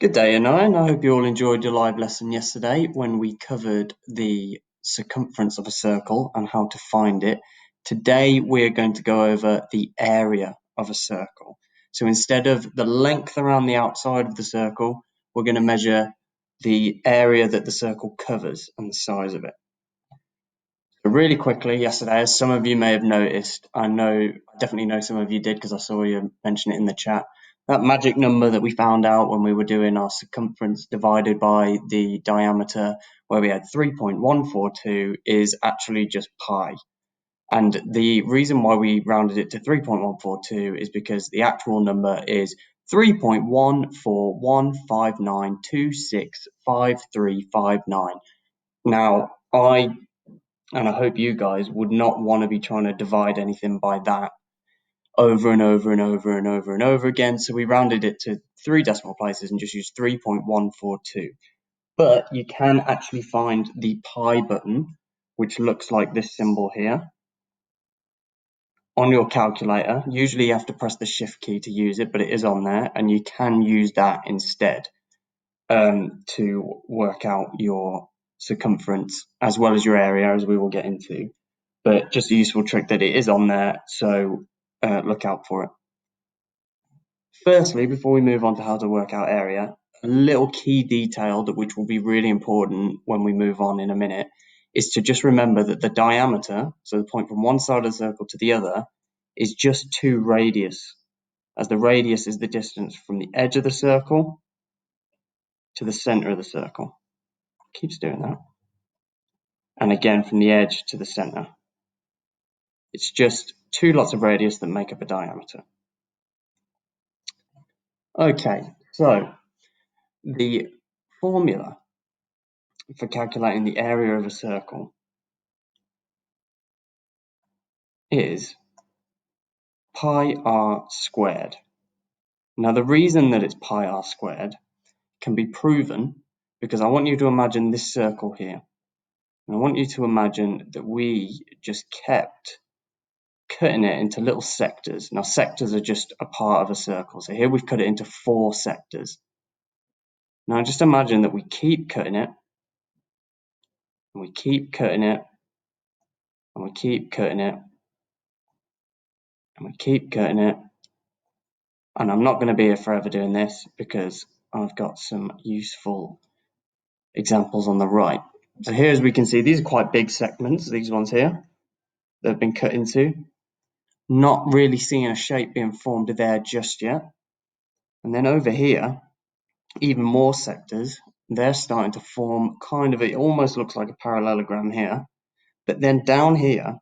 Good day, Anand. I hope you all enjoyed your live lesson yesterday when we covered the circumference of a circle and how to find it. Today, we're going to go over the area of a circle. So instead of the length around the outside of the circle, we're going to measure the area that the circle covers and the size of it. So really quickly, yesterday, as some of you may have noticed, I definitely know some of you did because I saw you mention it in the chat. That magic number that we found out when we were doing our circumference divided by the diameter, where we had 3.142, is actually just pi. And the reason why we rounded it to 3.142 is because the actual number is 3.14159265359. Now, I hope you guys would not want to be trying to divide anything by that over and over and over and over and over again. So we rounded it to 3 decimal places and just used 3.142. But you can actually find the pi button, which looks like this symbol here, on your calculator. Usually you have to press the shift key to use it, but it is on there, and you can use that instead to work out your circumference as well as your area, as we will get into. But just a useful trick that it is on there, so look out for it. Firstly, before we move on to how to work out area, a little key detail which will be really important when we move on in a minute is to just remember that the diameter, so the point from one side of the circle to the other, is just 2 radius, as the radius is the distance from the edge of the circle to the center of the circle. Keeps doing that. And again from the edge to the center. It's just 2 lots of radius that make up a diameter. Okay, so the formula for calculating the area of a circle is pi r squared. Now the reason that it's pi r squared can be proven because I want you to imagine this circle here. And I want you to imagine that we just kept cutting it into little sectors. Now sectors are just a part of a circle. So here we've cut it into 4 sectors. Now just imagine that we keep cutting it, and we keep cutting it, and we keep cutting it, and we keep cutting it. And I'm not going to be here forever doing this because I've got some useful examples on the right. So here, as we can see, these are quite big segments, these ones here, that have been cut into. Not really seeing a shape being formed there just yet. And then over here, even more sectors, they're starting to form kind of, it almost looks like a parallelogram here. But then down here,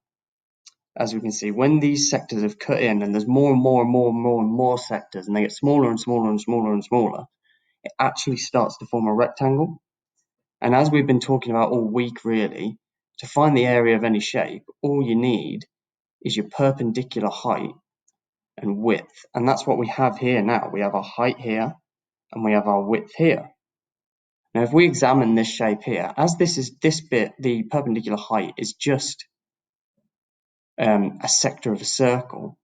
as we can see, when these sectors have cut in and there's more and more and more and more and more sectors, and they get smaller and smaller and smaller and smaller, it actually starts to form a rectangle. And as we've been talking about all week, really, to find the area of any shape, all you need is your perpendicular height and width. And that's what we have here now. We have our height here and we have our width here. Now, if we examine this shape here, as this bit, the perpendicular height is just a sector of a circle,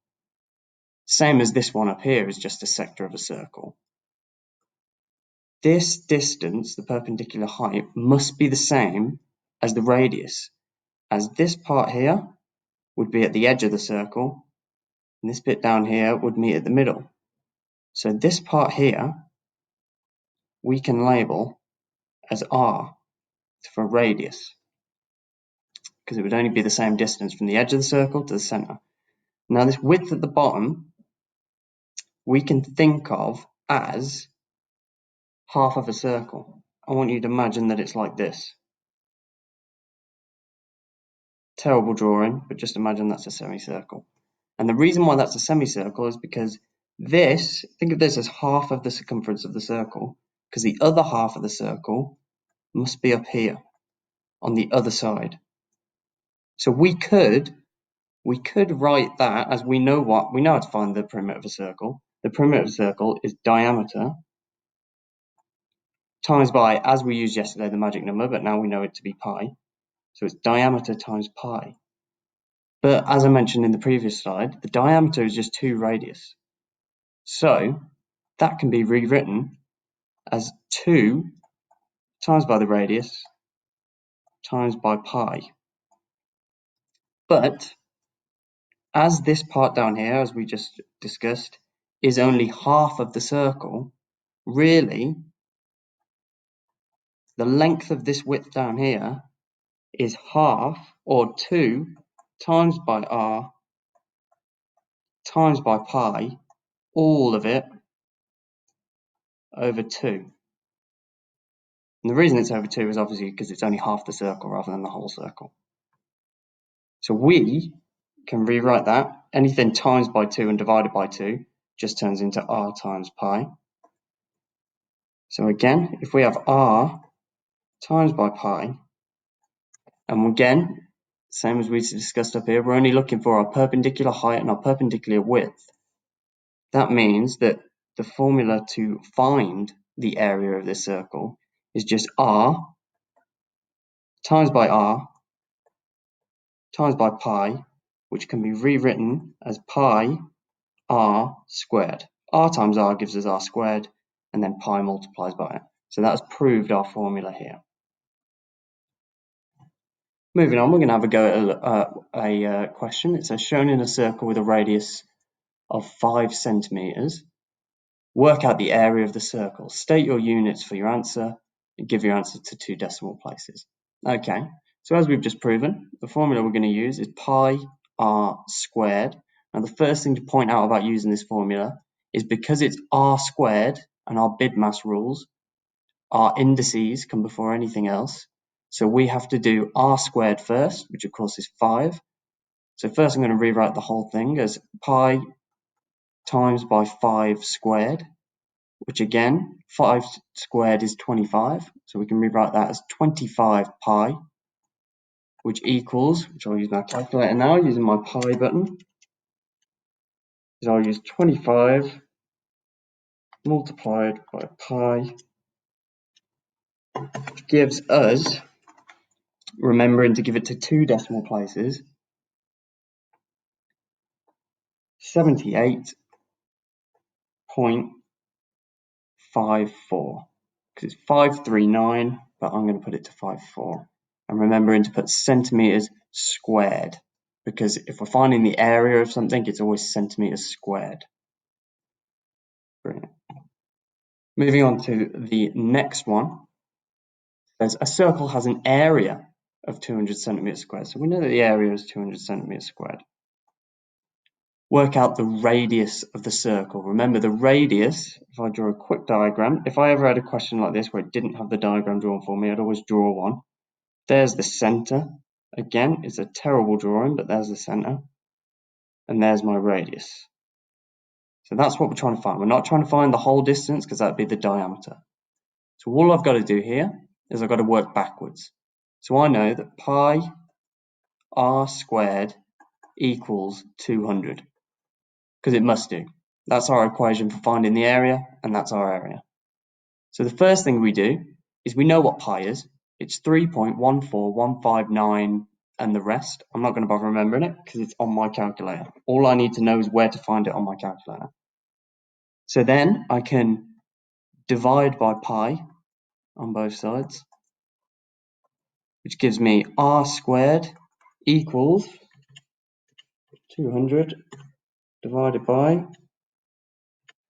same as this one up here is just a sector of a circle. This distance, the perpendicular height, must be the same as the radius, as this part here would be at the edge of the circle, and this bit down here would meet at the middle. So this part here, we can label as r for radius, because it would only be the same distance from the edge of the circle to the center. Now this width at the bottom, we can think of as half of a circle. I want you to imagine that it's like this. Terrible drawing, but just imagine that's a semicircle. And the reason why that's a semicircle is because this, think of this as half of the circumference of the circle, because the other half of the circle must be up here on the other side. So we could write that as we know how to find the perimeter of a circle. The perimeter of a circle is diameter times by, as we used yesterday, the magic number, but now we know it to be pi. So it's diameter times pi. But as I mentioned in the previous slide, the diameter is just 2 radius. So that can be rewritten as 2 times by the radius times by pi. But as this part down here, as we just discussed, is only half of the circle, really, the length of this width down here is half, or 2 times by r times by pi, all of it over 2. And the reason it's over 2 is obviously because it's only half the circle rather than the whole circle. So we can rewrite that. Anything times by 2 and divided by 2 just turns into r times pi. So again, if we have r times by pi, and again, same as we discussed up here, we're only looking for our perpendicular height and our perpendicular width. That means that the formula to find the area of this circle is just r times by r times by pi, which can be rewritten as pi r squared. R times r gives us r squared, and then pi multiplies by it. So that's proved our formula here. Moving on, we're going to have a go at a question. It says, shown in a circle with a radius of 5 centimeters, work out the area of the circle. State your units for your answer and give your answer to 2 decimal places. Okay, so as we've just proven, the formula we're going to use is pi r squared. Now the first thing to point out about using this formula is because it's r squared and our BIDMAS rules, our indices come before anything else. So we have to do r squared first, which of course is 5. So first I'm going to rewrite the whole thing as pi times by 5 squared, which again, 5 squared is 25. So we can rewrite that as 25 pi, which equals, which I'll use my calculator now using my pi button, is I'll use 25 multiplied by pi, which gives us, remembering to give it to 2 decimal places, 78.54, because it's 539, but I'm going to put it to 54. And remembering to put centimeters squared, because if we're finding the area of something, it's always centimeters squared. Brilliant. Moving on to the next one. There's a circle has an area of 200 centimeters squared. So we know that the area is 200 centimeters squared. Work out the radius of the circle. Remember the radius, if I draw a quick diagram, if I ever had a question like this where it didn't have the diagram drawn for me, I'd always draw one. There's the center. Again, it's a terrible drawing, but there's the center. And there's my radius. So that's what we're trying to find. We're not trying to find the whole distance because that'd be the diameter. So all I've got to do here is I've got to work backwards. So I know that pi r squared equals 200 because it must do. That's our equation for finding the area, and that's our area. So the first thing we do is we know what pi is. It's 3.14159 and the rest. I'm not going to bother remembering it because it's on my calculator. All I need to know is where to find it on my calculator. So then I can divide by pi on both sides, which gives me r squared equals 200 divided by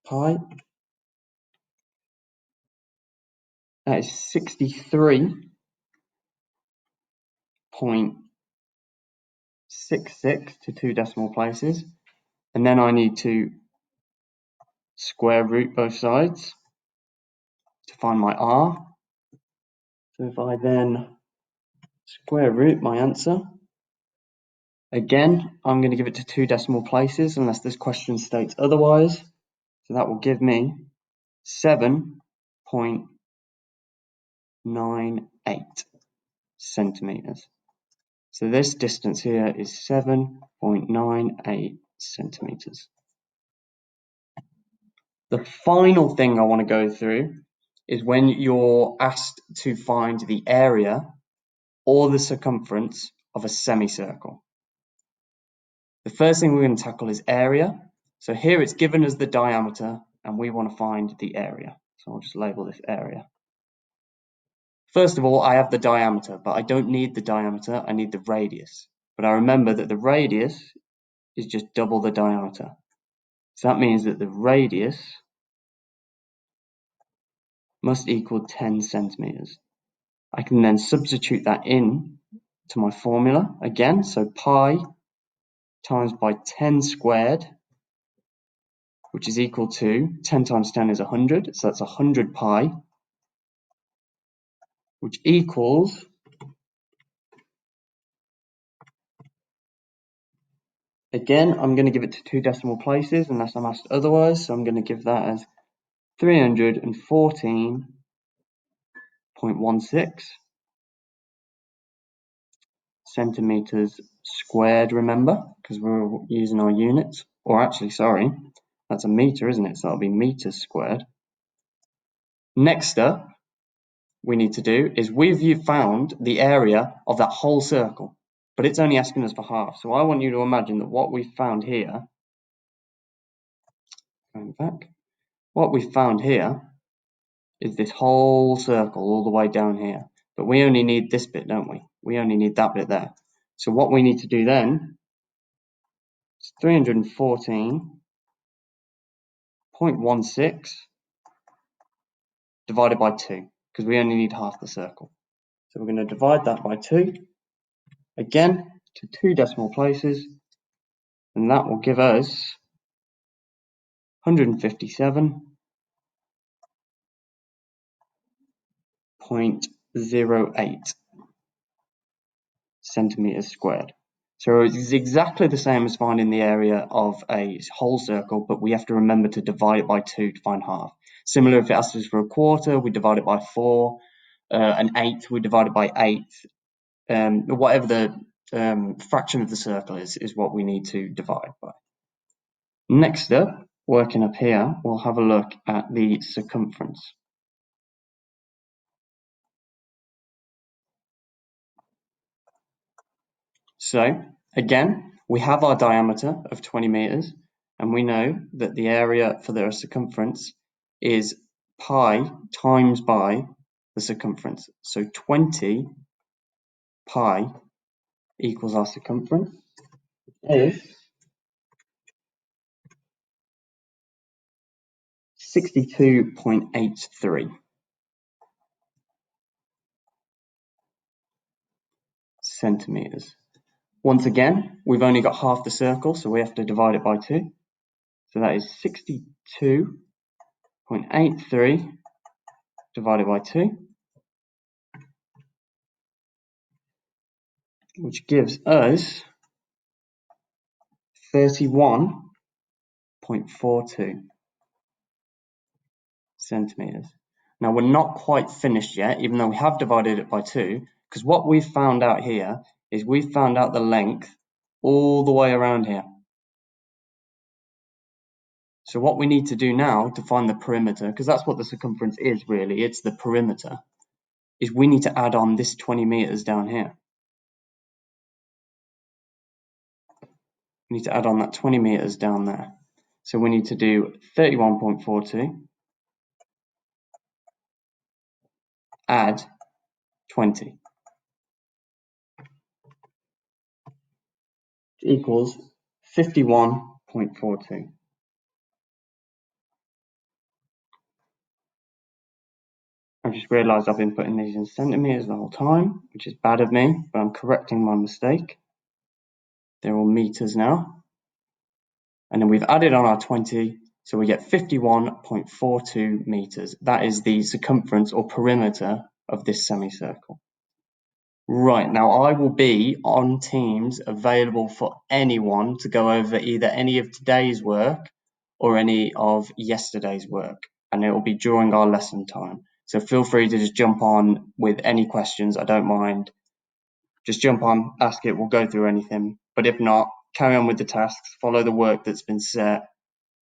pi. That is 63.66 to 2 decimal places. And then I need to square root both sides to find my r. So if I then square root my answer, again, I'm going to give it to 2 decimal places unless this question states otherwise. So that will give me 7.98 centimeters. So this distance here is 7.98 centimeters. The final thing I want to go through is when you're asked to find the area or the circumference of a semicircle. The first thing we're going to tackle is area. So here it's given as the diameter and we want to find the area. So I'll just label this area. First of all, I have the diameter, but I don't need the diameter, I need the radius. But I remember that the radius is just double the diameter. So that means that the radius must equal 10 centimeters. I can then substitute that in to my formula again. So pi times by 10 squared, which is equal to 10 times 10 is 100. So that's 100 pi, which equals, again, I'm going to give it to 2 decimal places unless I'm asked otherwise. So I'm going to give that as 314.16 centimeters squared, remember, because we're using our units. Or actually, sorry, that's a meter, isn't it? So that'll be meters squared. Next up, we need to do is we've found the area of that whole circle, but it's only asking us for half. So I want you to imagine that what we found here, going back, what we found here is this whole circle all the way down here. But we only need this bit, don't we? We only need that bit there. So what we need to do then is 314.16 divided by 2, because we only need half the circle. So we're going to divide that by 2, again, to 2 decimal places, and that will give us 157.08 centimeters squared. So it's exactly the same as finding the area of a whole circle, but we have to remember to divide it by 2 to find half. Similar, if it asks us for a quarter, we divide it by 4. An eighth, we divide it by 8. Whatever the fraction of the circle is what we need to divide by. Next up, working up here, we'll have a look at the circumference. So again, we have our diameter of 20 meters, and we know that the area for the circumference is pi times by the circumference. So 20 pi equals our circumference is 62.83 centimeters. Once again, we've only got half the circle, so we have to divide it by 2. So that is 62.83 divided by 2, which gives us 31.42 centimeters. Now we're not quite finished yet, even though we have divided it by 2, because what we've found out here is we've found out the length all the way around here. So what we need to do now to find the perimeter, because that's what the circumference is really, it's the perimeter, is we need to add on this 20 meters down here. We need to add on that 20 meters down there. So we need to do 31.42 add 20 equals 51.42. I've just realised I've been putting these in centimeters the whole time, which is bad of me, but I'm correcting my mistake. They're all meters now. And then we've added on our 20, so we get 51.42 meters. That is the circumference or perimeter of this semicircle. Right, now I will be on Teams available for anyone to go over either any of today's work or any of yesterday's work, and it will be during our lesson time. So feel free to just jump on with any questions, I don't mind. Just jump on, ask it, we'll go through anything. But if not, carry on with the tasks, follow the work that's been set,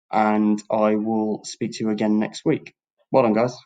and I will speak to you again next week. Well done, guys.